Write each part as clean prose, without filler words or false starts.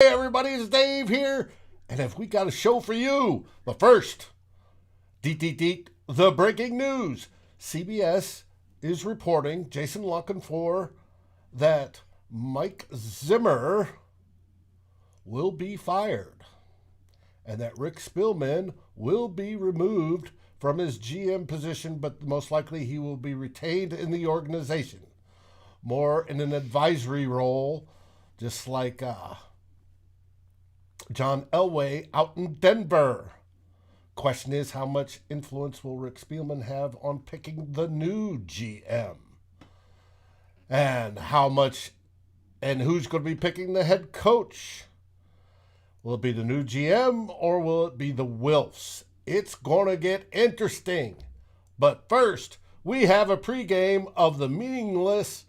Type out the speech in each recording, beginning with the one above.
Hey everybody, it's Dave here, and if we got a show for you. But first, the breaking news. CBS is reporting, Jason Lockenfor, that Mike Zimmer will be fired, and that Rick Spielman will be removed from his GM position, but most likely he will be retained in the organization, more in an advisory role, just like John Elway out in Denver. Question is, how much influence will Rick Spielman have on picking the new GM? And who's going to be picking the head coach? Will it be the new GM or will it be the Wilfs? It's going to get interesting. But first, we have a pregame of the meaningless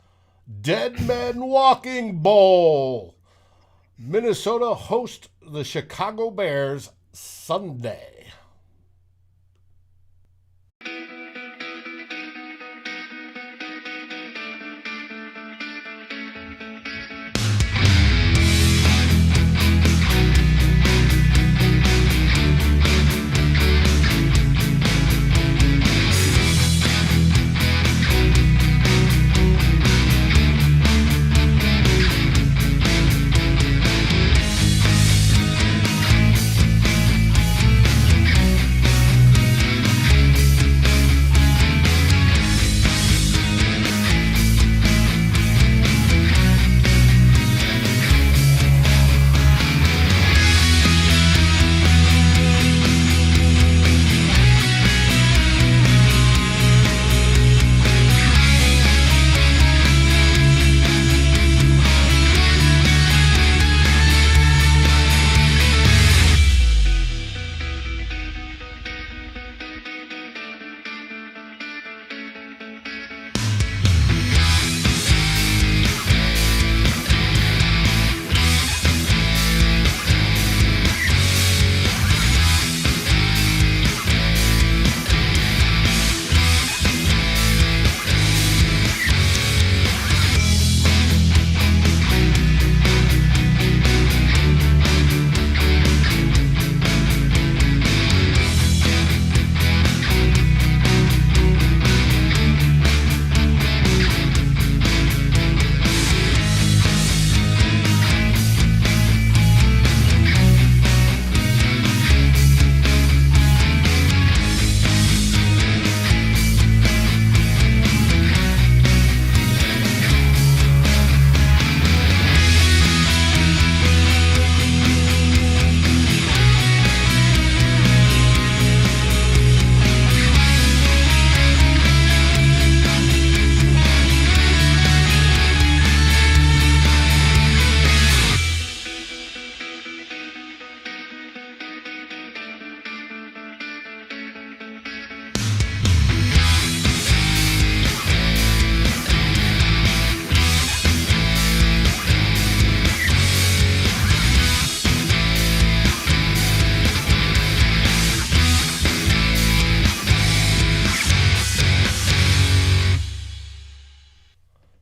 Dead Men Walking Bowl. Minnesota hosts the Chicago Bears Sunday.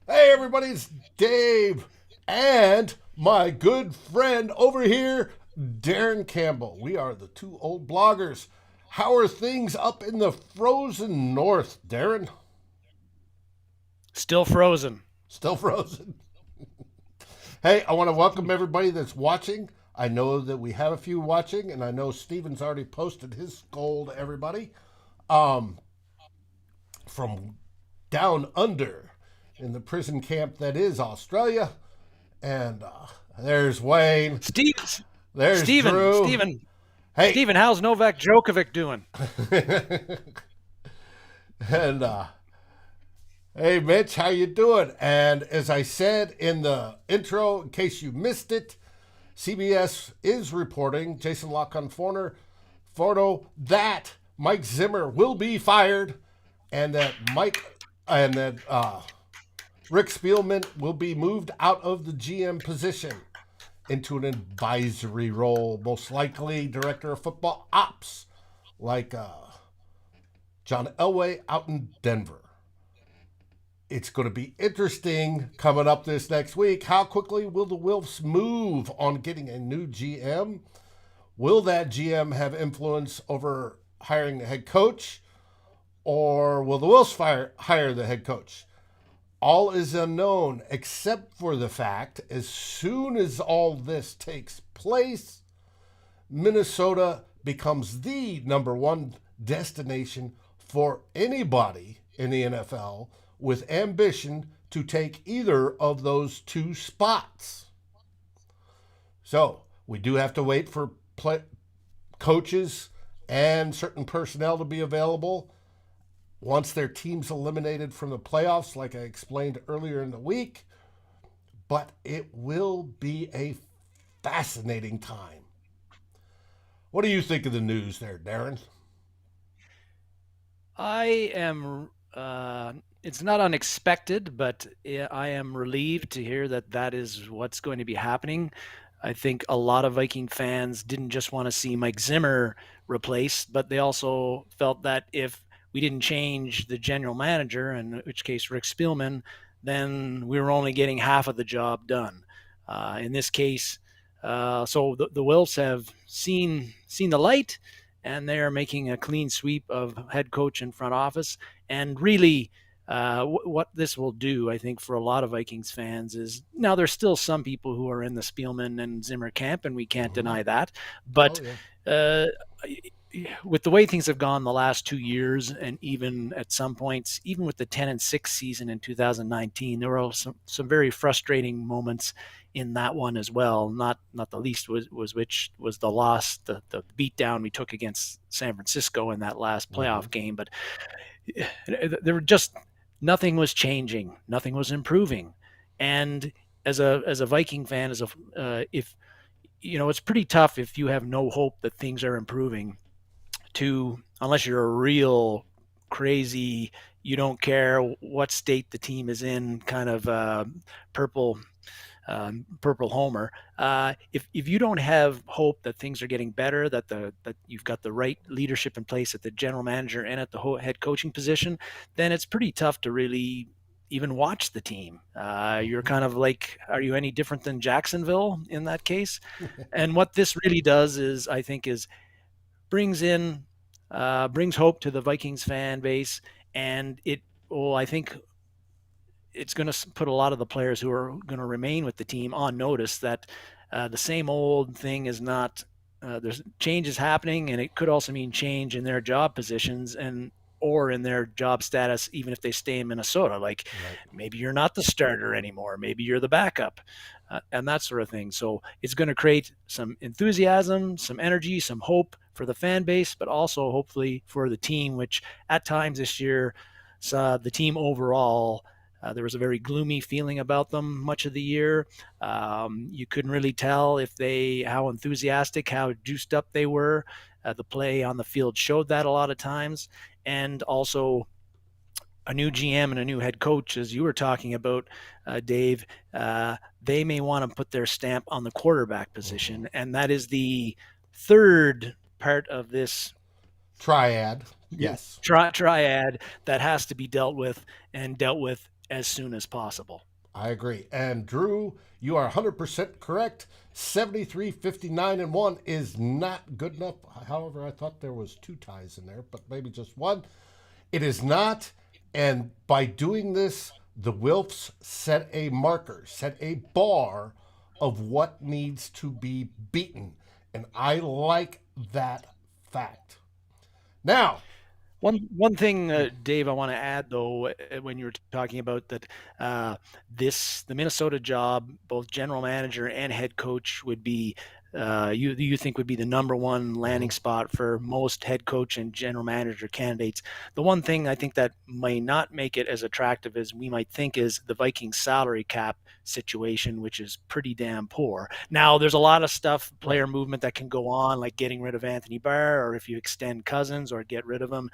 Everybody's Dave and my good friend over here, Darren Campbell. We are the two old bloggers. How are things up in the frozen north, Darren? Still frozen. Still frozen. Hey, I want to welcome everybody that's watching. I know that we have a few watching, and I know Steven's already posted his scold to everybody. From down under in the prison camp that is Australia. And there's Wayne. There's Drew. Hey. Steven, how's Novak Djokovic doing? And hey, Mitch, how you doing? And as I said in the intro, in case you missed it, CBS is reporting, Jason Lockenfor, that Mike Zimmer will be fired, and that Rick Spielman will be moved out of the GM position into an advisory role, most likely director of football ops, like John Elway out in Denver. It's going to be interesting coming up this next week. How quickly will the Wilfs move on getting a new GM? Will that GM have influence over hiring the head coach? Or will the Wilfs hire the head coach? All is unknown, except for the fact as soon as all this takes place, Minnesota becomes the number one destination for anybody in the NFL with ambition to take either of those two spots. So we do have to wait for coaches and certain personnel to be available once their team's eliminated from the playoffs, like I explained earlier in the week. But it will be a fascinating time. What do you think of the news there, Darren? I am, it's not unexpected, but I am relieved to hear that that is what's going to be happening. I think a lot of Viking fans didn't just want to see Mike Zimmer replaced, but they also felt that if we didn't change the general manager, in which case Rick Spielman, then we were only getting half of the job done. In this case, so the Wilfs have seen the light, and they are making a clean sweep of head coach and front office. And really, what this will do, I think, for a lot of Vikings fans is now there's still some people who are in the Spielman and Zimmer camp, and we can't deny that. But with the way things have gone the last 2 years, and even at some points, even with the 10-6 season in 2019, there were some very frustrating moments in that one as well. Not the least was the loss, the beatdown we took against San Francisco in that last playoff game. But there were just nothing was changing, nothing was improving. And as a Viking fan, if it's pretty tough if you have no hope that things are improving, unless you're a real crazy, you don't care what state the team is in, kind of purple homer. If you don't have hope that things are getting better, that you've got the right leadership in place at the general manager and at the head coaching position, then it's pretty tough to really even watch the team. You're kind of like, are you any different than Jacksonville in that case? And what this really does is, I think, brings hope to the Vikings fan base, and I think it's going to put a lot of the players who are going to remain with the team on notice that the same old thing is not. There's changes happening, and it could also mean change in their job positions or in their job status, even if they stay in Minnesota. Like maybe you're not the starter anymore, maybe you're the backup, and that sort of thing. So it's going to create some enthusiasm, some energy, some hope for the fan base, but also hopefully for the team, which at times this year, the team overall, there was a very gloomy feeling about them much of the year. You couldn't really tell how enthusiastic, how juiced up they were. The play on the field showed that a lot of times. And also a new GM and a new head coach, as you were talking about, Dave, they may want to put their stamp on the quarterback position. And that is the third part of this triad. Yes. Triad that has to be dealt with as soon as possible. I agree. And Drew, you are 100% correct. 73-59-1 is not good enough. However, I thought there was 2 ties in there, but maybe just one. It is not. And by doing this, the Wilfs set a marker, set a bar of what needs to be beaten. And I like that fact. Now, One thing, Dave, I want to add, though, when you were talking about that, the Minnesota job, both general manager and head coach, would be you think would be the number one landing spot for most head coach and general manager candidates. The one thing I think that may not make it as attractive as we might think is the Vikings salary cap situation, which is pretty damn poor. Now, there's a lot of stuff, player movement that can go on, like getting rid of Anthony Barr, or if you extend Cousins or get rid of him,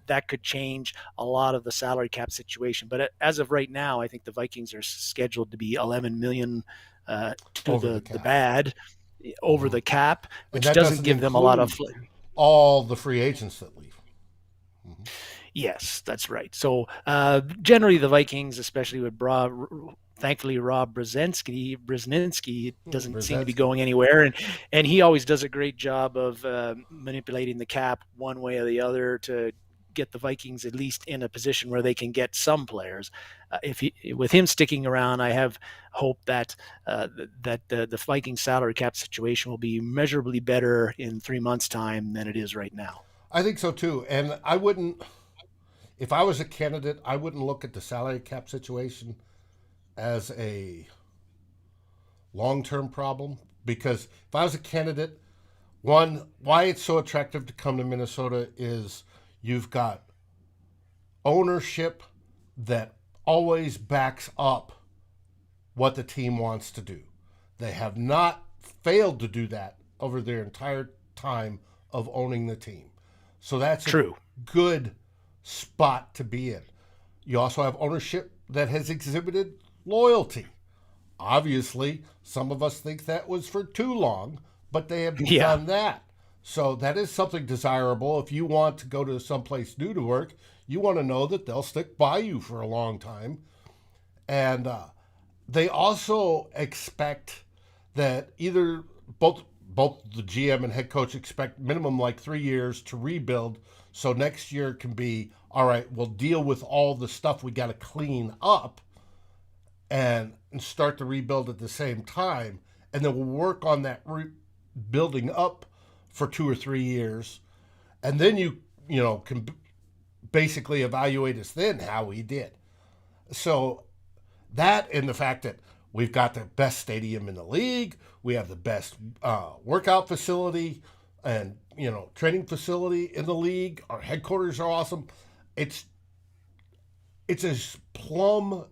that could change a lot of the salary cap situation. But as of right now, I think the Vikings are scheduled to be $11 million to the bad over the cap, which doesn't give them a lot of all the free agents that leave. Yes, that's right. So generally, the Vikings, especially with thankfully Rob Brzezinski doesn't seem to be Brzezinski. going anywhere, and he always does a great job of manipulating the cap one way or the other to get the Vikings at least in a position where they can get some players. With him sticking around, I have hope that the Vikings salary cap situation will be measurably better in 3 months' time than it is right now. I think so too. And I wouldn't, if I was a candidate, I wouldn't look at the salary cap situation as a long term problem because if I was a candidate, one, why it's so attractive to come to Minnesota is you've got ownership that always backs up what the team wants to do. They have not failed to do that over their entire time of owning the team. So that's True. a good spot to be in. You also have ownership that has exhibited loyalty. Obviously, some of us think that was for too long, but they have done that. So that is something desirable. If you want to go to someplace new to work, you want to know that they'll stick by you for a long time. And they also expect that either both the GM and head coach expect minimum like 3 years to rebuild. So next year can be, all right, we'll deal with all the stuff we got to clean up and start the rebuild at the same time. And then we'll work on that building up for 2 or 3 years. And then you can basically evaluate us then how we did. So that and the fact that we've got the best stadium in the league, we have the best workout facility and training facility in the league. Our headquarters are awesome. It's a plum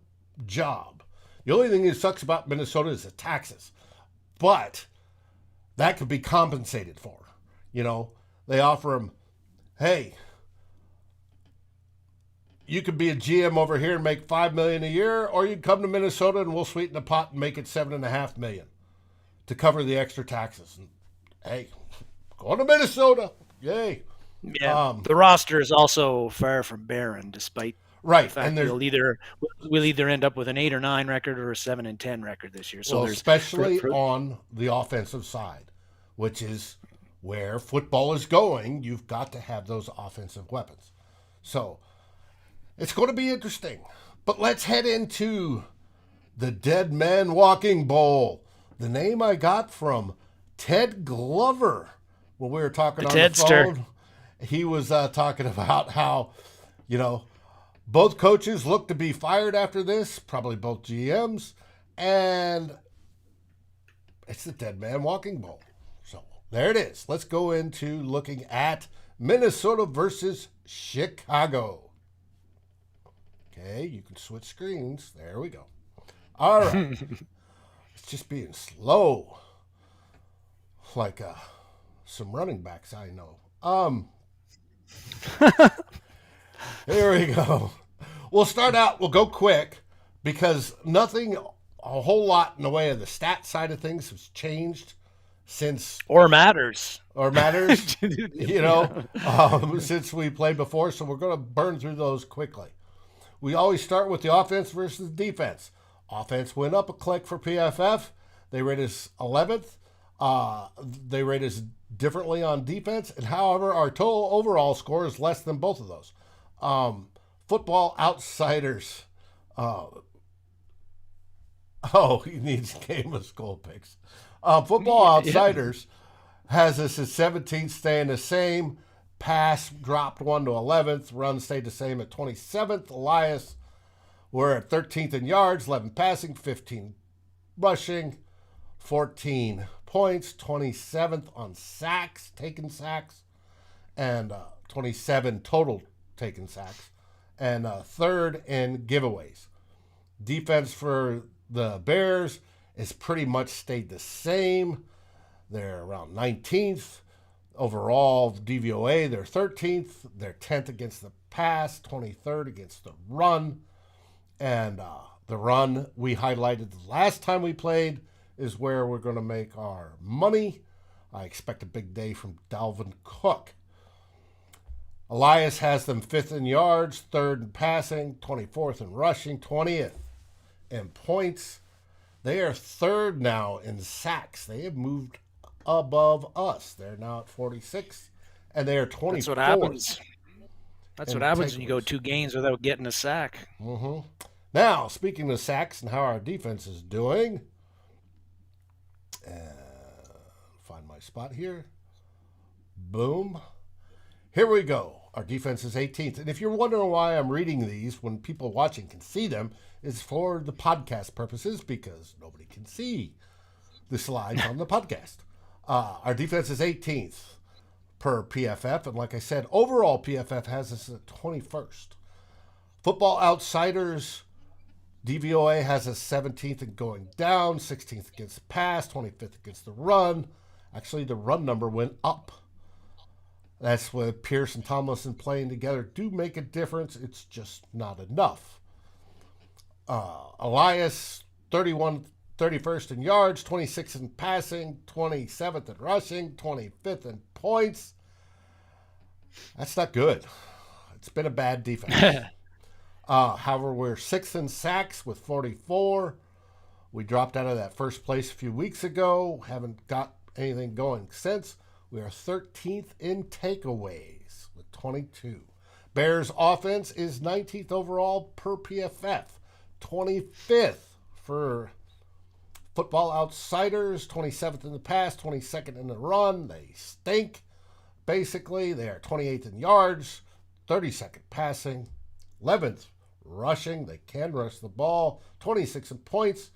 job. The only thing that sucks about Minnesota is the taxes, but that could be compensated for. They offer them, hey, you could be a GM over here and make $5 million a year, or you can come to Minnesota and we'll sweeten the pot and make it $7.5 million to cover the extra taxes. And, hey, going to Minnesota, yay! Yeah, the roster is also far from barren, despite right. the fact And we'll either end up with an 8 or 9 record or a 7-10 record this year. So especially on the offensive side, which is where football is going. You've got to have those offensive weapons. So it's going to be interesting. But let's head into the Dead Man Walking Bowl. The name I got from Ted Glover when we were talking on the phone. He was talking about how, both coaches look to be fired after this, probably both GMs, and it's the Dead Man Walking Bowl. So there it is. Let's go into looking at Minnesota versus Chicago. Okay, you can switch screens. There we go. All right. It's just being slow. Like some running backs I know. Here we go. We'll start out. We'll go quick because nothing, a whole lot in the way of the stat side of things has changed since. Or matters. Since we played before. So we're going to burn through those quickly. We always start with the offense versus defense. Offense went up a click for PFF. They rate us 11th. They rate us differently on defense. And however, our total overall score is less than both of those. Football Outsiders. He needs game of skull picks. Football Outsiders has us at 17th, staying the same. Pass dropped 1 to 11th. Run stayed the same at 27th. Elias, we're at 13th in yards, 11 passing, 15 rushing, 14 points, 27th on sacks, taken sacks, and 27 total taken sacks, and third in giveaways. Defense for the Bears is pretty much stayed the same. They're around 19th. Overall, DVOA, they're 13th. They're 10th against the pass, 23rd against the run. And the run we highlighted the last time we played is where we're going to make our money. I expect a big day from Dalvin Cook. Elias has them 5th in yards, 3rd in passing, 24th in rushing, 20th in points. They are 3rd now in sacks. They have moved above us. They're now at 46, and they are 24th. That's what happens. That's what happens when you go 2 games without getting a sack. Mm-hmm. Now, speaking of sacks and how our defense is doing, find my spot here. Boom. Here we go. Our defense is 18th. And if you're wondering why I'm reading these when people watching can see them, it's for the podcast purposes because nobody can see the slides on the podcast. Our defense is 18th per PFF. And like I said, overall PFF has us at 21st. Football Outsiders, DVOA has us 17th and going down, 16th against the pass, 25th against the run. Actually, the run number went up. That's with Pierce and Tomlinson playing together do make a difference. It's just not enough. Elias, 31st in yards, 26th in passing, 27th in rushing, 25th in points. That's not good. It's been a bad defense. However, we're 6th in sacks with 44. We dropped out of that first place a few weeks ago. Haven't got anything going since. We are 13th in takeaways with 22. Bears offense is 19th overall per PFF. 25th for Football Outsiders. 27th in the pass, 22nd in the run. They stink. Basically, they are 28th in yards, 32nd passing, 11th rushing. They can rush the ball. 26 in points.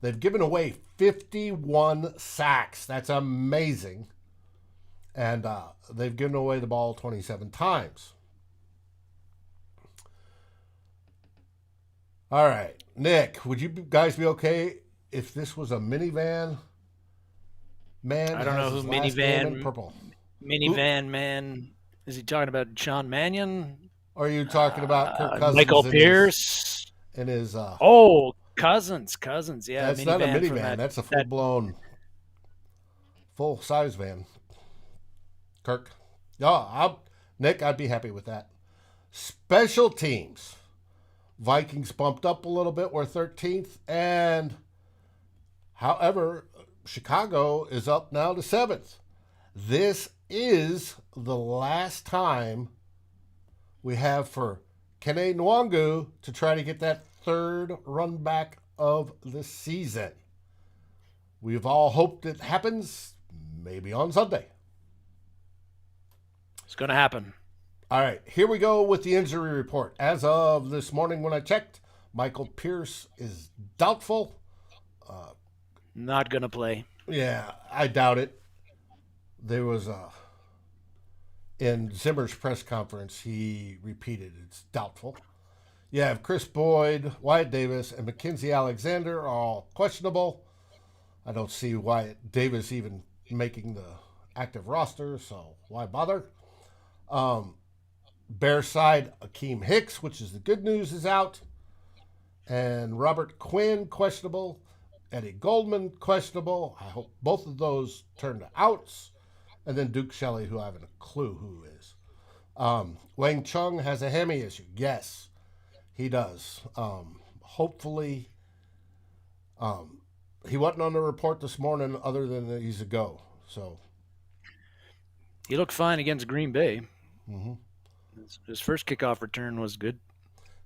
They've given away 51 sacks. That's amazing. And they've given away the ball 27 times. All right. Nick, would you guys be okay if this was a minivan man? I don't know who Minivan man. Is he talking about Sean Mannion? Or are you talking about Kirk Cousins? Michael Pierce? And his Cousins, yeah. That's not a minivan. That's a full-blown, full-size van. Kirk. Nick, I'd be happy with that. Special teams. Vikings bumped up a little bit. We're 13th. And, however, Chicago is up now to 7th. This is the last time we have for Kene Nwangu to try to get that 3rd run back of the season. We've all hoped it happens maybe on Sunday. It's going to happen. All right, here we go with the injury report. As of this morning when I checked, Michael Pierce is doubtful. Not going to play. Yeah, I doubt it. There was in Zimmer's press conference, he repeated it's doubtful. You have Chris Boyd, Wyatt Davis, and Mackenzie Alexander are all questionable. I don't see Wyatt Davis even making the active roster, so why bother? Bear side, Akeem Hicks, which is the good news, is out. And Robert Quinn, questionable. Eddie Goldman, questionable. I hope both of those turn to outs. And then Duke Shelley, who I haven't a clue who is. Wang Chung has a hammy issue. Yes, he does. Hopefully, he wasn't on the report this morning other than that he's a go. So he looked fine against Green Bay. Mm-hmm. His first kickoff return was good.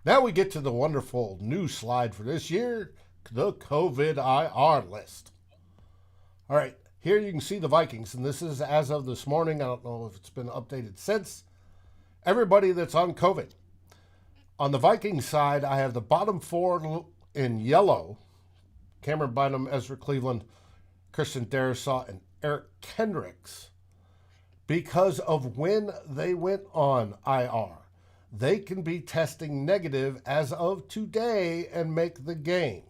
Now we get to the wonderful new slide for this year, the COVID IR list. All right, here you can see the Vikings, and this is as of this morning. I don't know if it's been updated since. Everybody that's on COVID. On the Vikings side, I have the bottom 4 in yellow. Cameron Bynum, Ezra Cleveland, Christian Darrisaw, and Eric Kendricks. Because of when they went on IR. They can be testing negative as of today and make the game.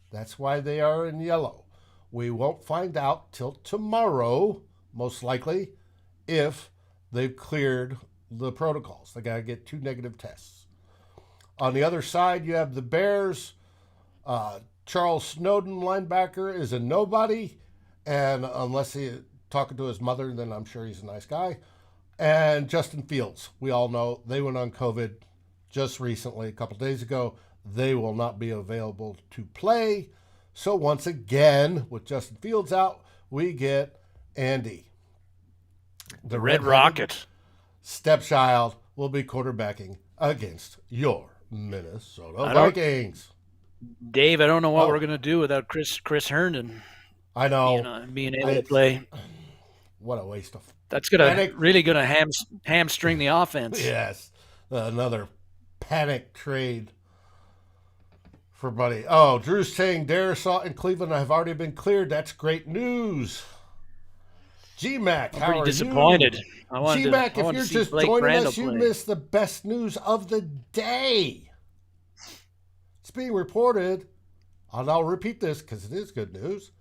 That's why they are in yellow. We won't find out till tomorrow, most likely, if they've cleared the protocols. They got to get 2 negative tests. On the other side, you have the Bears. Charles Snowden, linebacker, is a nobody. And unless he's talking to his mother, then I'm sure he's a nice guy. And Justin Fields. We all know they went on COVID just recently, a couple days ago. They will not be available to play. So once again, with Justin Fields out, we get Andy. The Red Rocket. Stepchild will be quarterbacking against your Minnesota Vikings. Dave, I don't know what we're going to do without Chris Herndon. I know. Being able to play. What a waste of. That's really going to hamstring the offense. Yes. Another panic trade for Buddy. Oh, Drew's saying Darisaw and Cleveland have already been cleared. That's great news. G-Mac, how are you? I'm disappointed. G-Mac, if you're just joining us, you missed the best news of the day. It's being reported, and I'll repeat this because it is good news.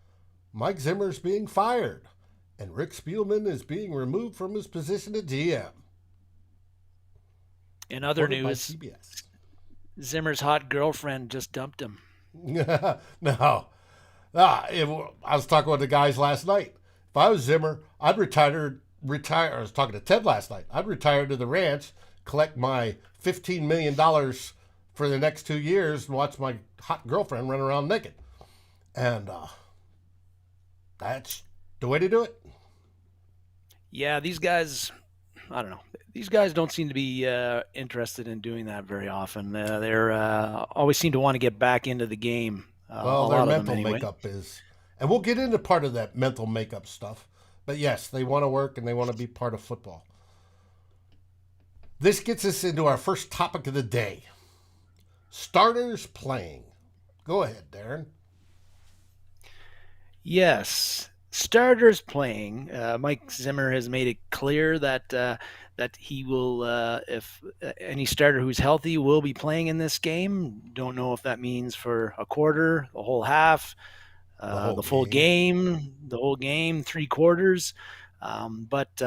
Mike Zimmer's being fired, and Rick Spielman is being removed from his position at GM. In other news, Zimmer's hot girlfriend just dumped him. No. I was talking with the guys last night. If I was Zimmer, I'd retire. I was talking to Ted last night. I'd retire to the ranch, collect my $15 million for the next 2 years, and watch my hot girlfriend run around naked. And that's the way to do it. Yeah, these guys, I don't know. These guys don't seem to be interested in doing that very often. They're always seem to want to get back into the game. Well, their mental makeup is, and we'll get into part of that mental makeup stuff. But yes, they want to work and they want to be part of football. This gets us into our first topic of the day. Starters playing. Go ahead, Darren. Yes, starters playing. Mike Zimmer has made it clear that he will, if any starter who's healthy will be playing in this game. Don't know if that means for a quarter, the whole half, the full game, the whole game, 3 quarters. But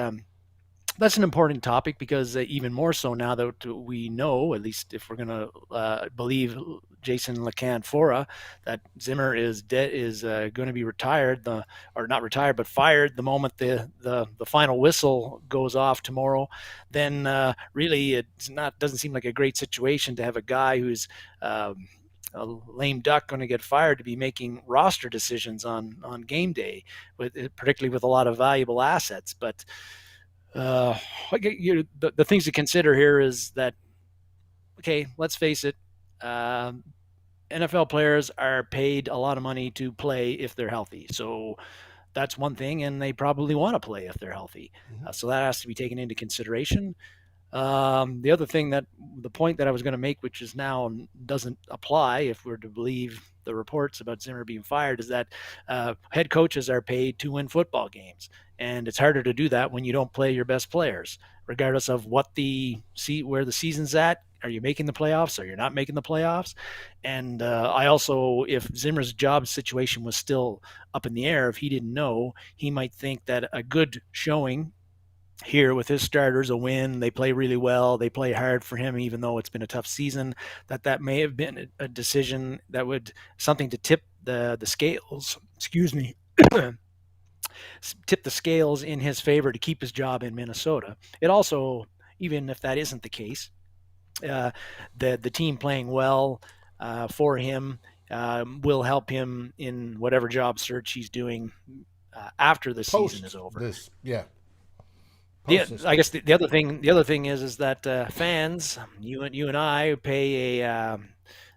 that's an important topic because even more so now that we know, at least if we're going to believe Jason LaCanfora, that Zimmer is going to be retired, or not retired, but fired the moment the final whistle goes off tomorrow. Then really doesn't seem like a great situation to have a guy who's a lame duck going to get fired to be making roster decisions on game day, particularly with a lot of valuable assets. But the things to consider here is that, okay, let's face it, NFL players are paid a lot of money to play if they're healthy. So that's one thing, and they probably want to play if they're healthy. So that has to be taken into consideration. The other thing, the point that I was going to make, which is now doesn't apply if we're to believe the reports about Zimmer being fired, is that head coaches are paid to win football games. And it's harder to do that when you don't play your best players, regardless of where the season's at. Are you making the playoffs? Or you're not making the playoffs? And I also, if Zimmer's job situation was still up in the air, if he didn't know, he might think that a good showing here with his starters, a win, they play really well, they play hard for him, even though it's been a tough season, that may have been a decision that would something to tip the scales. Excuse me. Tip the scales in his favor to keep his job in Minnesota. It also, even if that isn't the case, the team playing well for him will help him in whatever job search he's doing after the season is over. I guess the other thing is that fans, you and I,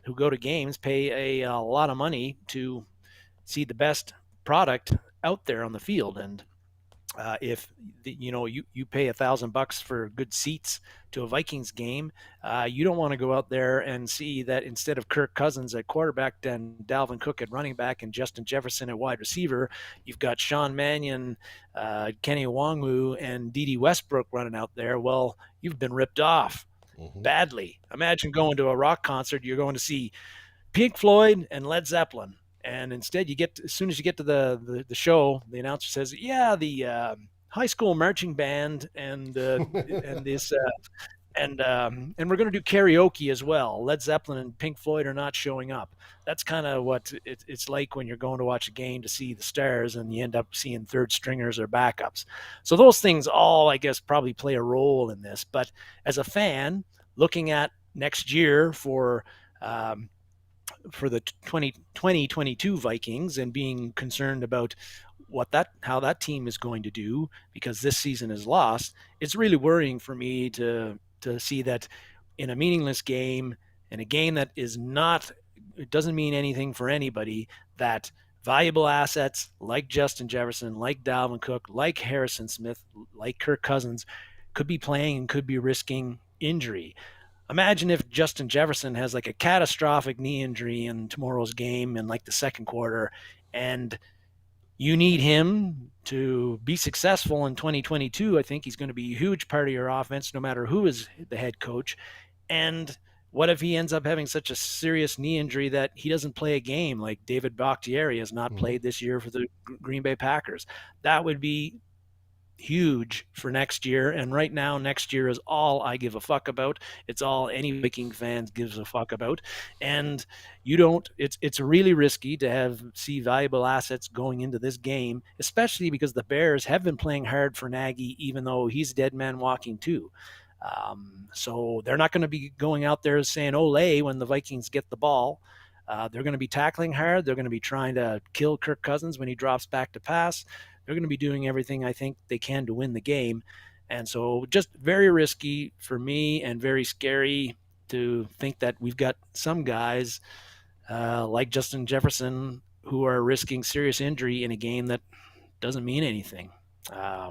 who go to games, pay a lot of money to see the best product out there on the field. And if you pay $1,000 for good seats to a Vikings game, you don't want to go out there and see that instead of Kirk Cousins at quarterback and Dalvin Cook at running back and Justin Jefferson at wide receiver, you've got Sean Mannion, Kenny Nwangwu, and Dede Westbrook running out there. Well, you've been ripped off badly. Imagine going to a rock concert. You're going to see Pink Floyd and Led Zeppelin. And instead, as soon as you get to the show, the announcer says, "Yeah, the high school marching band and this and we're going to do karaoke as well. Led Zeppelin and Pink Floyd are not showing up. That's kind of what it's like when you're going to watch a game to see the stars and you end up seeing third stringers or backups. So those things all, I guess, probably play a role in this. But as a fan, looking at next year um, for the 2022 Vikings and being concerned about how that team is going to do because this season is lost, it's really worrying for me to see that in a meaningless game, in a game that is not, it doesn't mean anything for anybody, that valuable assets like Justin Jefferson, like Dalvin Cook, like Harrison Smith, like Kirk Cousins could be playing and could be risking injury. Imagine if Justin Jefferson has like a catastrophic knee injury in tomorrow's game in like the second quarter, and you need him to be successful in 2022. I think he's going to be a huge part of your offense, no matter who is the head coach. And what if he ends up having such a serious knee injury that he doesn't play a game, like David Bakhtiari has not played this year for the Green Bay Packers? That would be huge for next year. And right now, next year is all I give a fuck about. It's all any Viking fans gives a fuck about. And you don't, it's really risky to see valuable assets going into this game, especially because the Bears have been playing hard for Nagy, even though he's a dead man walking too. So they're not going to be going out there saying "Ole" when the Vikings get the ball. They're going to be tackling hard. They're going to be trying to kill Kirk Cousins when he drops back to pass. They're going to be doing everything I think they can to win the game. And so just very risky for me and very scary to think that we've got some guys like Justin Jefferson who are risking serious injury in a game that doesn't mean anything. Yeah,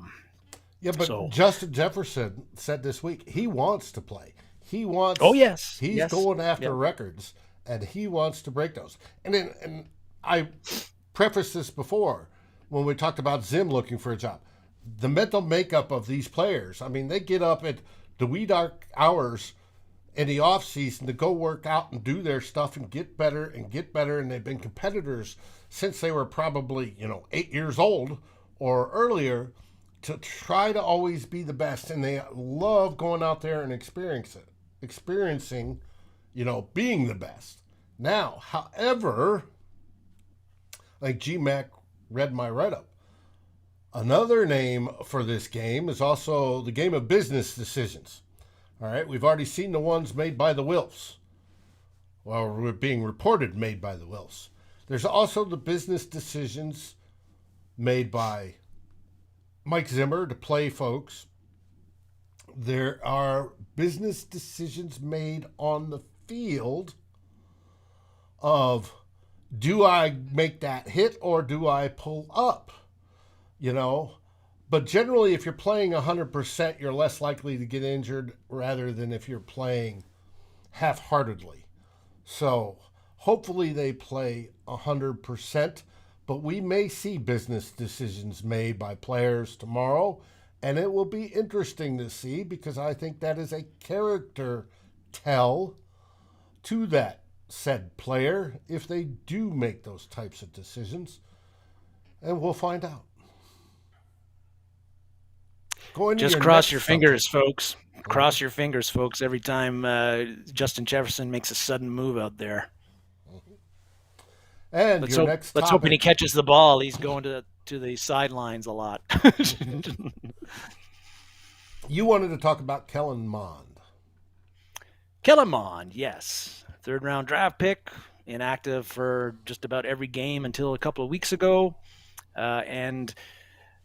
but So, Justin Jefferson said this week he wants to play. oh yes, He's yes, going after yep. records, and he wants to break those. And I prefaced this before when we talked about Zim looking for a job. The mental makeup of these players. I mean, they get up at the wee dark hours in the off season to go work out and do their stuff and get better and get better. And they've been competitors since they were probably 8 years old or earlier to try to always be the best. And they love going out there and experiencing, being the best. Now, however, like GMAC read my write-up, another name for this game is also the game of business decisions. All right, we've already seen the ones made by the Wilfs. Well, we're being reported made by the Wilfs. There's also the business decisions made by Mike Zimmer to play folks. There are business decisions made on the field of, do I make that hit or do I pull up? But generally, if you're playing 100%, you're less likely to get injured rather than if you're playing half-heartedly. So hopefully they play 100%, but we may see business decisions made by players tomorrow, and it will be interesting to see because I think that is a character tell to that said player if they do make those types of decisions, and we'll find out. Just cross your fingers, folks. Cross your fingers, folks, every time Justin Jefferson makes a sudden move out there. And let's hope when he catches the ball, he's going to the sidelines a lot. You wanted to talk about Kellen Mond. Kellen Mond, yes. Third-round draft pick, inactive for just about every game until a couple of weeks ago. And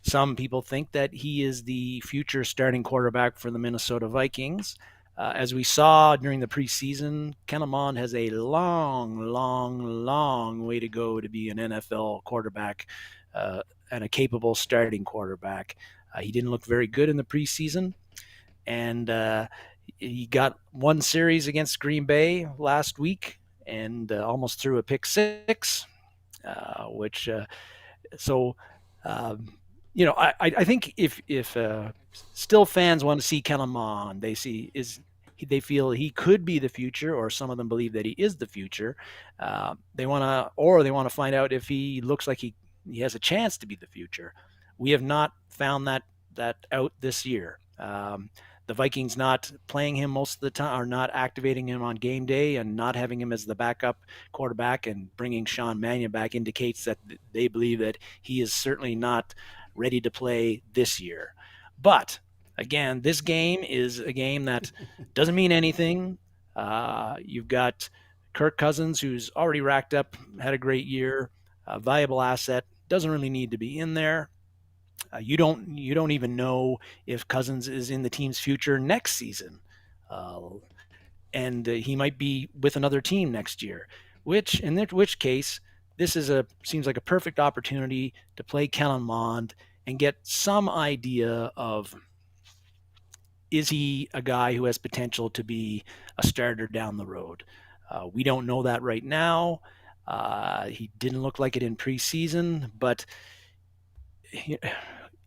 some people think that he is the future starting quarterback for the Minnesota Vikings. As we saw during the preseason, Kellen Mond has a long, long, long way to go to be an NFL quarterback and a capable starting quarterback. He didn't look very good in the preseason, and he got one series against Green Bay last week and almost threw a pick six, I think if still fans want to see Kellen Mond, they feel he could be the future, or some of them believe that he is the future. They want to find out if he looks like he has a chance to be the future. We have not found that out this year. the Vikings not playing him most of the time, or not activating him on game day and not having him as the backup quarterback and bringing Sean Mannion back indicates that they believe that he is certainly not ready to play this year. But again, this game is a game that doesn't mean anything. You've got Kirk Cousins, who's already racked up, had a great year, a valuable asset, doesn't really need to be in there. You don't even know if Cousins is in the team's future next season, uh, and he might be with another team next year. Which case, this seems like a perfect opportunity to play Kellen Mond and get some idea of, is he a guy who has potential to be a starter down the road? We don't know that right now. He didn't look like it in preseason, but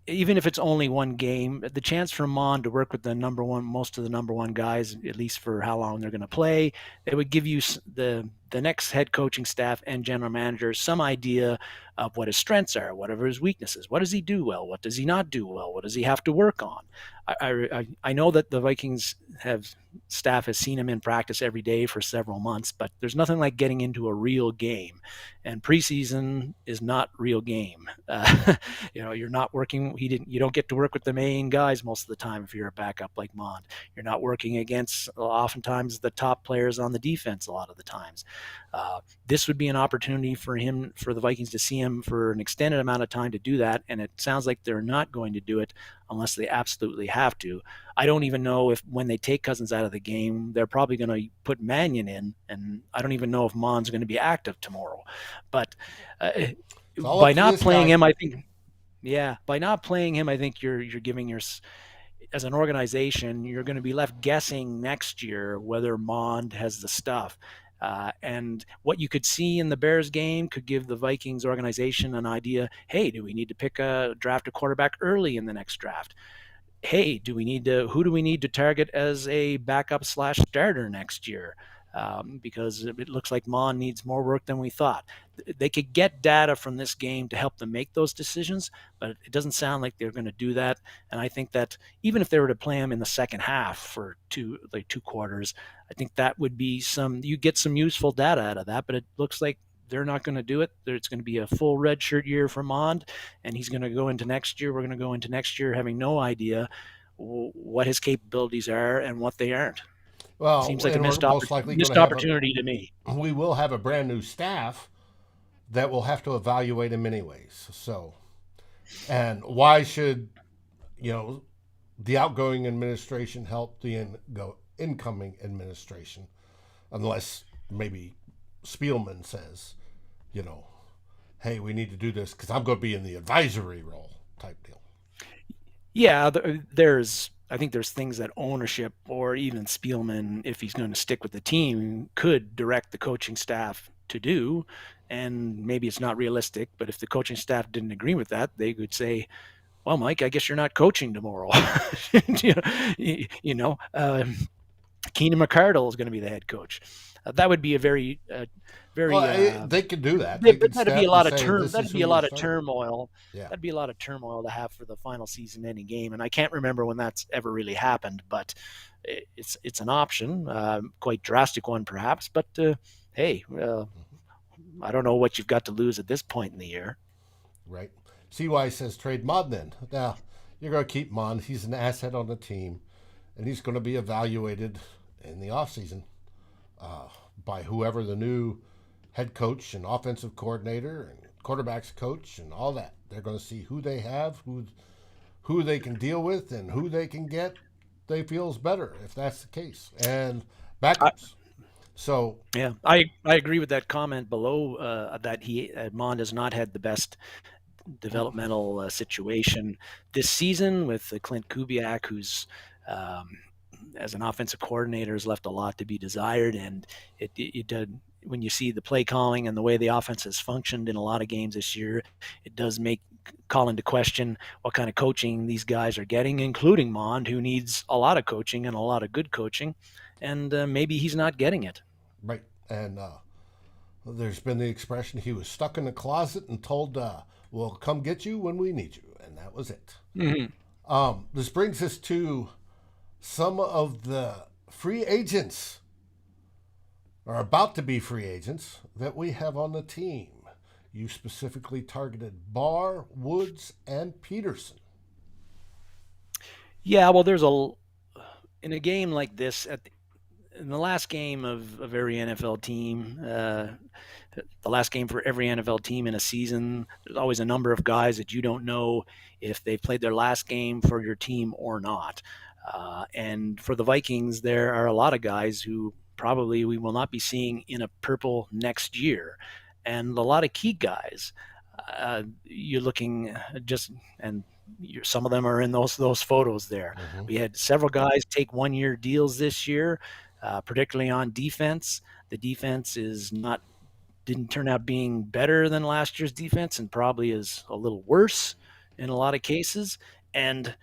even if it's only one game, the chance for Mon to work with most of the number one guys, at least for how long they're going to play, it would give you the next head coaching staff and general manager some idea of what his strengths are, whatever his weaknesses. What does he do well? What does he not do well? What does he have to work on? I know that the Vikings staff has seen him in practice every day for several months, but there's nothing like getting into a real game, and preseason is not real game. You're not working. You don't get to work with the main guys most of the time if you're a backup like Mond. You're not working against oftentimes the top players on the defense a lot of the times. This would be an opportunity for the Vikings to see him for an extended amount of time to do that, and it sounds like they're not going to do it unless they absolutely have to. I don't even know if when they take Cousins out of the game, they're probably going to put Mannion in, and I don't even know if Mond's going to be active tomorrow. But by not playing him, I think, you're giving as an organization, you're going to be left guessing next year whether Mond has the stuff. And what you could see in the Bears game could give the Vikings organization an idea. Hey, do we need to draft a quarterback early in the next draft? Hey, who do we need to target as a backup / starter next year? Because it looks like Mon needs more work than we thought. They could get data from this game to help them make those decisions, but it doesn't sound like they're going to do that. And I think that even if they were to play him in the second half for two quarters, I think that would be you get some useful data out of that, but it looks like they're not going to do it. It's going to be a full redshirt year for Mond, and he's going to go into next year. We're going to go into next year having no idea what his capabilities are and what they aren't. Well, seems like a missed opportunity to me. We will have a brand new staff that will have to evaluate him anyways. So, and why should the outgoing administration help the incoming administration, unless maybe Spielman says, hey, we need to do this because I'm going to be in the advisory role type deal. Yeah, I think there's things that ownership or even Spielman, if he's going to stick with the team, could direct the coaching staff to do. And maybe it's not realistic, but if the coaching staff didn't agree with that, they could say, well, Mike, I guess you're not coaching tomorrow. Keenan McCardle is going to be the head coach. That would be a very. They could do that. That'd be a lot of turmoil. Yeah. That'd be a lot of turmoil to have for the final season-ending game, and I can't remember when that's ever really happened. But it's an option, quite drastic one perhaps. But hey, I don't know what you've got to lose at this point in the year. Right. CY says trade Mond then. Now you're going to keep Mond. He's an asset on the team, and he's going to be evaluated in the offseason by whoever the new head coach and offensive coordinator and quarterbacks coach and all that. They're going to see who they have, who they can deal with, and who they can get they feel is better, if that's the case, and backups. I agree with that comment below that Mond has not had the best developmental situation this season with Clint Kubiak, who's as an offensive coordinator has left a lot to be desired, and it did. When you see the play calling and the way the offense has functioned in a lot of games this year, it does call into question what kind of coaching these guys are getting, including Mond, who needs a lot of coaching and a lot of good coaching, and maybe he's not getting it. Right, and there's been the expression he was stuck in a closet and told, we'll come get you when we need you, and that was it. Mm-hmm. This brings us to some of the free agents are about to be free agents that we have on the team. You specifically targeted Barr, Woods, and Peterson. Yeah, well, in a game like this, in the last game of every NFL team, the last game for every NFL team in a season, there's always a number of guys that you don't know if they've played their last game for your team or not. And for the Vikings, there are a lot of guys who probably we will not be seeing in a purple next year, and a lot of key guys. You're looking just and some of them are in those photos there. Mm-hmm. We had several guys take 1-year deals this year, particularly on defense. The defense didn't turn out being better than last year's defense, and probably is a little worse in a lot of cases. And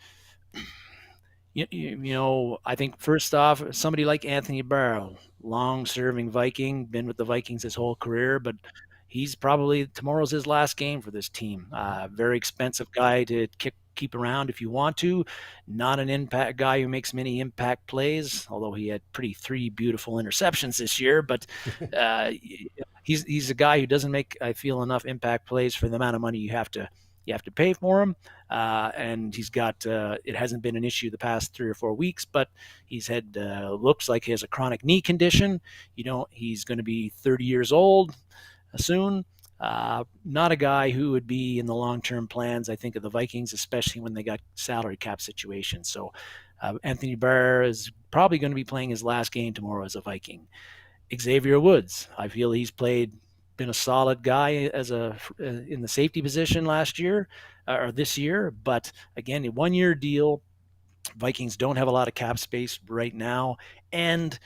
I think first off, somebody like Anthony Barr, long-serving Viking, been with the Vikings his whole career, but he's probably tomorrow's his last game for this team. Very expensive guy to keep around if you want to. Not an impact guy who makes many impact plays, although he had three beautiful interceptions this year. But he's a guy who doesn't make, I feel, enough impact plays for the amount of money you have to pay for him. And he's got it hasn't been an issue the past 3 or 4 weeks, but he's had looks like he has a chronic knee condition. He's going to be 30 years old soon. Not a guy who would be in the long-term plans, I think, of the Vikings, especially when they got salary cap situations. So Anthony Barr is probably going to be playing his last game tomorrow as a Viking. Xavier Woods, I feel he's been a solid guy in the safety position last year or this year, but again, a 1-year deal. Vikings don't have a lot of cap space right now, and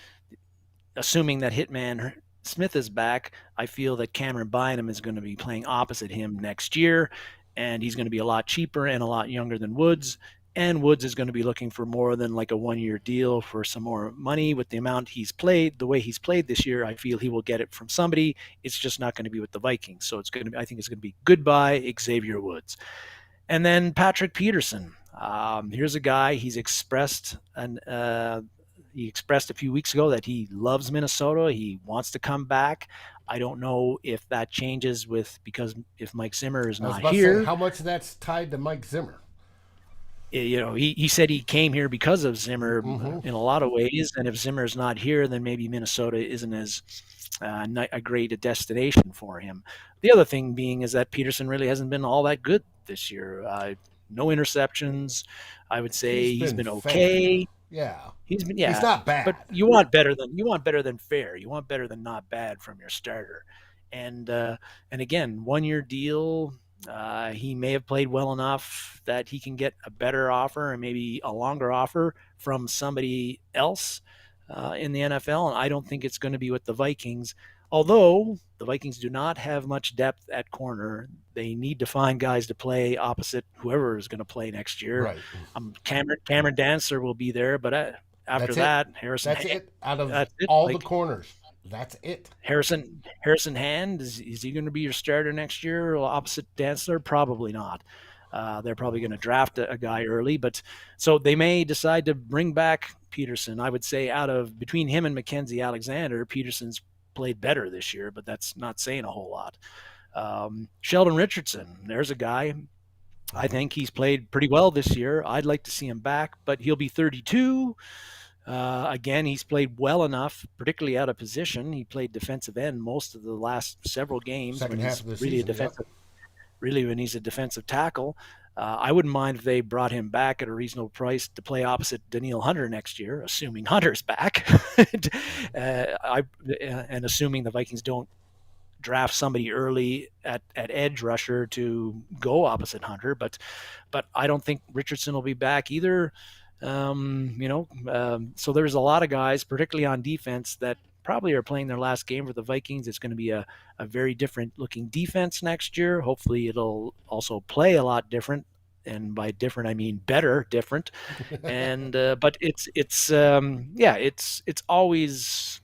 assuming that Hitman Smith is back, I feel that Cameron Bynum is going to be playing opposite him next year, and he's going to be a lot cheaper and a lot younger than Woods. And Woods is going to be looking for more than like a 1-year deal for some more money. With the amount he's played, the way he's played this year, I feel he will get it from somebody. It's just not going to be with the Vikings. So I think it's going to be goodbye Xavier Woods. And then Patrick Peterson. Here's a guy he expressed a few weeks ago that he loves Minnesota. He wants to come back. I don't know if that changes because if Mike Zimmer is not here. How much of that's tied to Mike Zimmer? He said he came here because of Zimmer in a lot of ways, and if Zimmer's not here, then maybe Minnesota isn't as a great a destination for him. The other thing being is that Peterson really hasn't been all that good this year. No interceptions. I would say he's been okay. Yeah. He's not bad. But you want better than fair. You want better than not bad from your starter. And again, 1-year deal. He may have played well enough that he can get a better offer and maybe a longer offer from somebody else in the NFL. And I don't think it's going to be with the Vikings. Although the Vikings do not have much depth at corner, they need to find guys to play opposite whoever is going to play next year. Right. Cameron Dancer will be there, but after that, Harrison. That's it. Out of all the corners, that's it. Harrison Hand is he going to be your starter next year opposite Dancer? Probably not. They're probably going to draft a guy early, but so they may decide to bring back Peterson. I would say between him and Mackenzie Alexander, Peterson's played better this year, but that's not saying a whole lot. Sheldon Richardson, there's a guy. I think he's played pretty well this year. I'd like to see him back, but he'll be 32. Again, he's played well enough, particularly out of position. He played defensive end most of the last several games. Second half of the really season, really when he's a defensive tackle. I wouldn't mind if they brought him back at a reasonable price to play opposite Daniil Hunter next year, assuming Hunter's back, and assuming the Vikings don't draft somebody early at edge rusher to go opposite Hunter. But I don't think Richardson will be back either. So there's a lot of guys, particularly on defense, that probably are playing their last game for the Vikings. It's going to be a very different looking defense next year. Hopefully it'll also play a lot different. And by different, I mean better different. And, but it's always,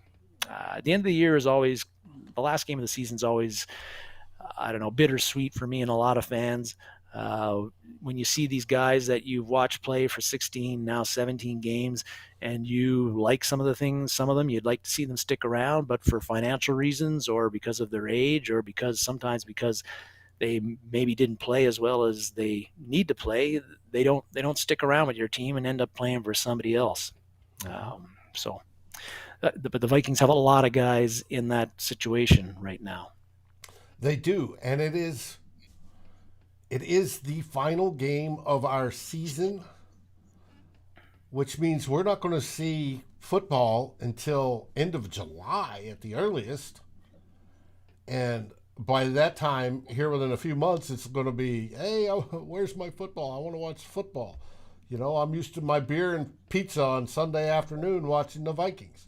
the end of the year is always, the last game of the season is always, I don't know, bittersweet for me and a lot of fans. When you see these guys that you've watched play for 16, now 17 games, and you like some of the things, some of them you'd like to see them stick around, but for financial reasons or because of their age or sometimes because they maybe didn't play as well as they need to play, they don't stick around with your team and end up playing for somebody else. So, but the Vikings have a lot of guys in that situation right now. They do, and it is the final game of our season, which means we're not going to see football until end of July at the earliest. And by that time, here within a few months, it's going to be, hey, where's my football? I want to watch football. I'm used to my beer and pizza on Sunday afternoon watching the Vikings.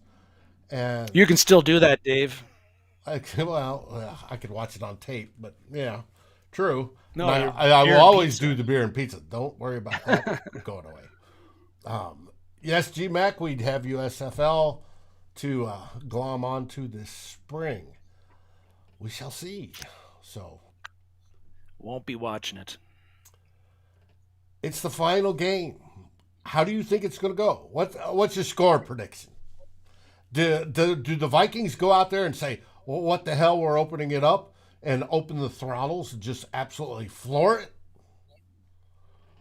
And You can still do that, Dave. I could watch it on tape, but yeah, true. And No, I will beer and always pizza. do the beer and pizza. Don't worry about that going away. Yes, GMAC, we'd have USFL to glom onto this spring. We shall see. So Won't be watching it. it's the final game. How do you think it's going to go? What's your score prediction? Do the Vikings go out there and say, well, what the hell, we're opening it up and open the throttles and just absolutely floor it?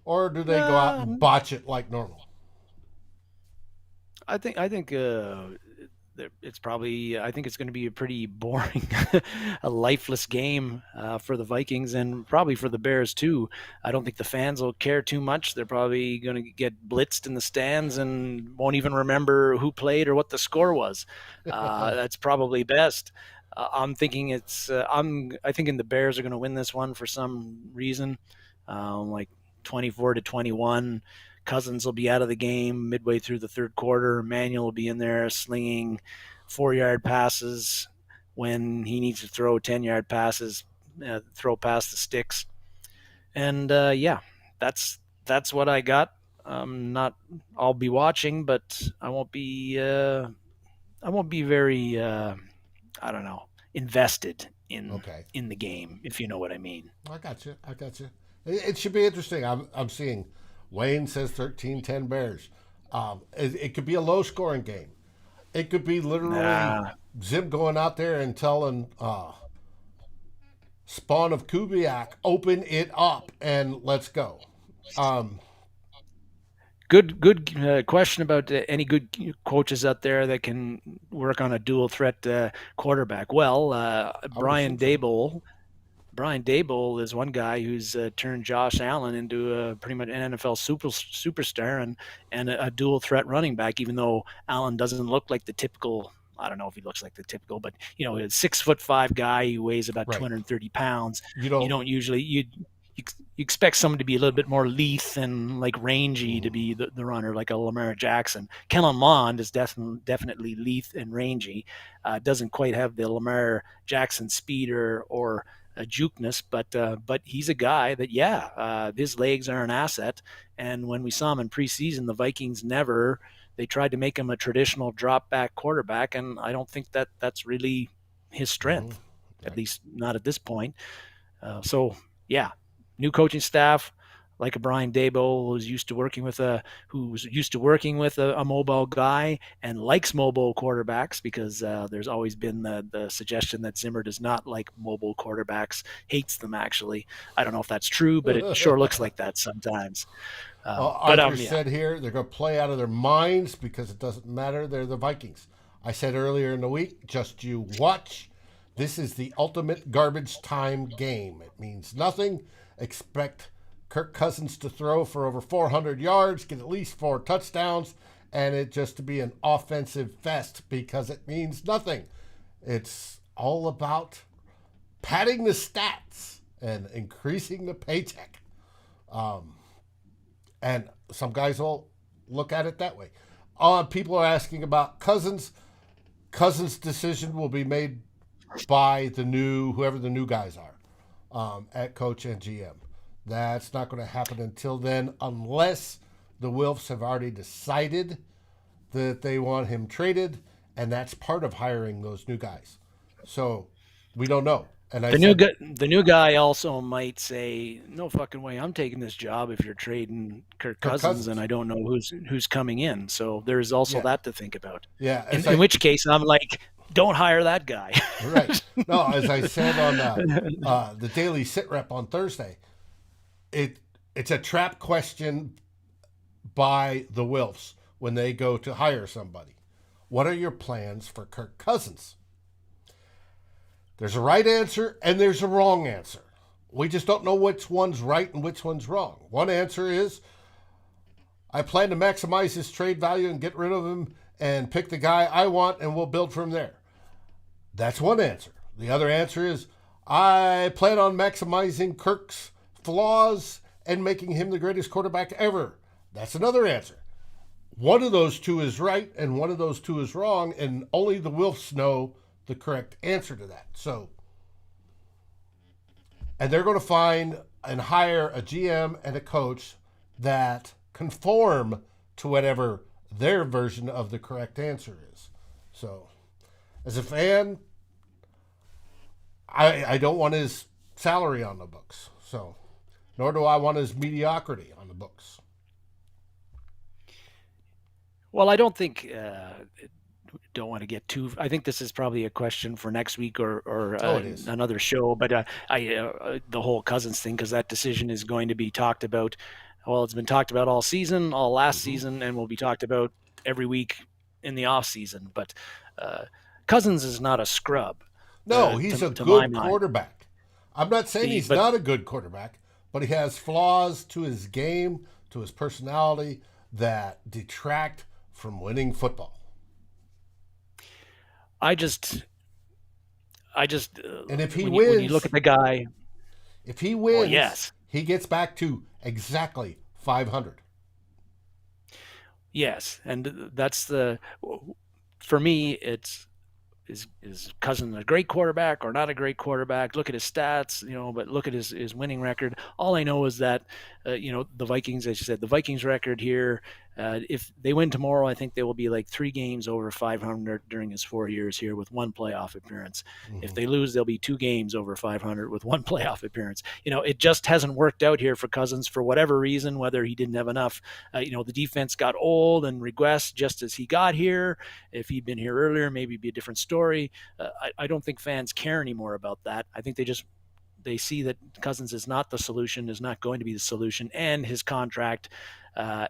Or do they go out and botch it like normal? I think it's probably. I think it's going to be a pretty boring, a lifeless game for the Vikings and probably for the Bears too. I don't think the fans will care too much. They're probably going to get blitzed in the stands and won't even remember who played or what the score was. That's probably best. I'm thinking it's. I thinking the Bears are going to win this one for some reason, like 24-21. Cousins will be out of the game midway through the third quarter. Emmanuel will be in there slinging 4-yard passes when he needs to throw 10-yard passes, throw past the sticks. And yeah, that's what I got. Not I'll be watching, but I won't be very I don't know, invested Okay. in the game, if you know what I mean. I got you. I got you. It should be interesting. I'm seeing Wayne says 13-10 Bears. It could be a low scoring game. It could be literally Nah, Zim going out there and telling Spawn of Kubiak, open it up and let's go. Um, good question about any good coaches out there that can work on a dual threat quarterback. Well, I would assume so. Brian Dable is one guy who's turned Josh Allen into pretty much an NFL superstar and a dual threat running back. Even though Allen doesn't look like the typical. I don't know if he looks like the typical, but a 6'5" guy who weighs about Right. 230 pounds. You You don't. don't usually you expect someone to be a little bit more lithe and like rangy to be the runner, like a Lamar Jackson. Kellen Mond is definitely lithe and rangy. Doesn't quite have the Lamar Jackson speed or jukeness, but he's a guy that his legs are an asset. And when we saw him in preseason, the Vikings they tried to make him a traditional drop back quarterback, and I don't think that's really his strength, at Right. least not at this point. So yeah, new coaching staff like a Brian Dabo who's used to working with a mobile guy and likes mobile quarterbacks because there's always been the suggestion that Zimmer does not like mobile quarterbacks, hates them actually. I don't know if that's true, but it sure looks like that sometimes. But Arthur yeah, said here they're going to play out of their minds because it doesn't matter. They're the Vikings. I said earlier in the week, just you watch. This is the ultimate garbage time game. It means nothing. Expect Kirk Cousins to throw for over 400 yards, get at least 4 touchdowns, and it just to be an offensive fest because it means nothing. It's all about padding the stats and increasing the paycheck. And some guys will look at it that way. People are asking about Cousins. Cousins' decision will be made by whoever the new guys are at coach and GM. That's not going to happen until then, unless the Wilfs have already decided that they want him traded, and that's part of hiring those new guys. So we don't know. And I The said, new guy also might say, "No fucking way, I'm taking this job if you're trading Kirk Kirk Cousins, and Cousins. I don't know who's coming in." So there's also Yeah. that to think about. Yeah. In which case, I'm like, "Don't hire that guy." Right. No, as I said on the Daily Sit Rep on Thursday, it's a trap question by the Wilfs when they go to hire somebody. What are your plans for Kirk Cousins? There's a right answer and there's a wrong answer. We just don't know which one's right and which one's wrong. One answer is, I plan to maximize his trade value and get rid of him and pick the guy I want, and we'll build from there. That's one answer. The other answer is, I plan on maximizing Kirk's flaws and making him the greatest quarterback ever. That's another answer. One of those two is right and one of those two is wrong, and only the Wilfs know the correct answer to that. So, and they're going to find and hire a GM and a coach that conform to whatever their version of the correct answer is. So, as a fan, I don't want his salary on the books. So, nor do I want his mediocrity on the books. Well, I don't think don't want to get too. I think this is probably a question for next week or another show. But the whole Cousins thing, because that decision is going to be talked about. Well, it's been talked about all season, all last season, and will be talked about every week in the off season. But Cousins is not a scrub. No, he's a good quarterback. I'm not saying he's not a good quarterback, but he has flaws to his game, to his personality that detract from winning football. I just and if he when wins, when you look at the guy, if he wins, well, yes, he gets back to exactly 500. Yes, and that's for me. Is Cousins a great quarterback or not a great quarterback? Look at his stats, but look at his winning record. All I know is that, the Vikings, as you said, the Vikings record here, if they win tomorrow, I think they will be like 3 games over 500 during his 4 years here with 1 playoff appearance. Mm-hmm. If they lose, they'll be 2 games over 500 with 1 playoff appearance. It just hasn't worked out here for Cousins for whatever reason, whether he didn't have enough. The defense got old and regressed just as he got here. If he'd been here earlier, maybe it'd be a different story. I don't think fans care anymore about that. I think they see that Cousins is not the solution, is not going to be the solution, and his contract,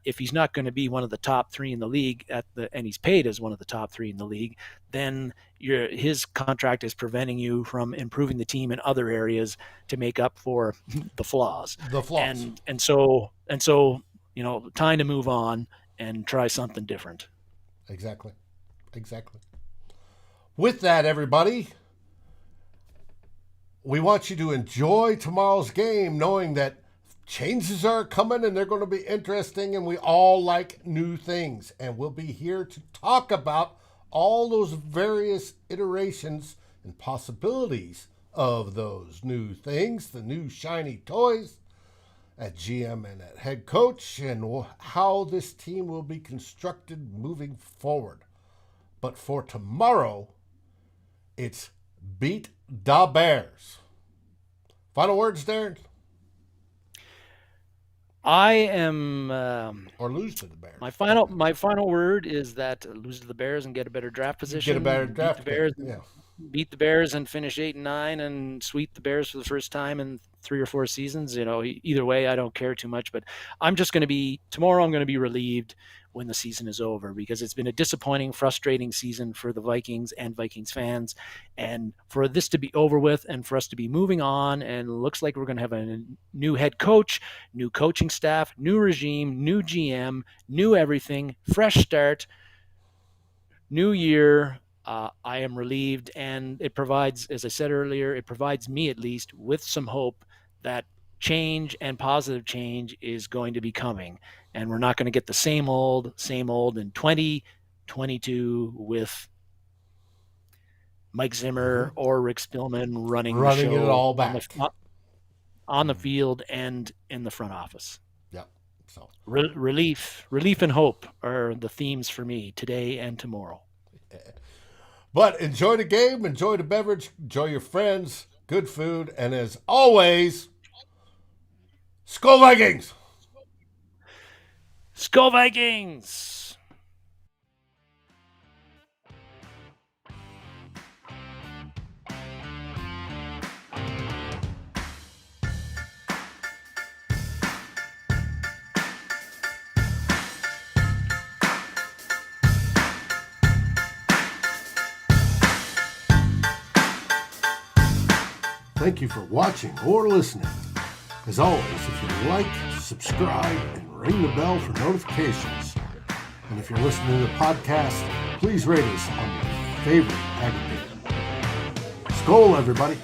if he's not going to be one of the top 3 in the league and he's paid as one of the top 3 in the league, then his contract is preventing you from improving the team in other areas to make up for the flaws. And so time to move on and try something different. Exactly. With that, everybody, we want you to enjoy tomorrow's game, knowing that changes are coming and they're going to be interesting, and we all like new things. And we'll be here to talk about all those various iterations and possibilities of those new things, the new shiny toys at GM and at head coach, and how this team will be constructed moving forward. But for tomorrow, it's beat the Bears. Final words, Darren? I am or lose to the Bears. My final word is that lose to the Bears and get a better draft position. Get a better draft. Beat the Bears and finish 8-9 and sweep the Bears for the first time in 3 or 4 seasons. Either way, I don't care too much. But I'm going to be relieved when the season is over, because it's been a disappointing, frustrating season for the Vikings and Vikings fans. And for this to be over with and for us to be moving on, and it looks like we're going to have a new head coach, new coaching staff, new regime, new GM, new everything, fresh start, new year. I am relieved, and it provides, as I said earlier, it provides me at least with some hope that change and positive change is going to be coming. And we're not going to get the same old in 2022 with Mike Zimmer or Rick Spielman running the show it all back on the field and in the front office. Yeah. So relief and hope are the themes for me today and tomorrow. But enjoy the game, enjoy the beverage, enjoy your friends. good food, and as always, Skol Vikings! Skol Vikings! Thank you for watching or listening. As always, if you like, subscribe, and ring the bell for notifications. And if you're listening to the podcast, please rate us on your favorite aggregator. Skol, everybody.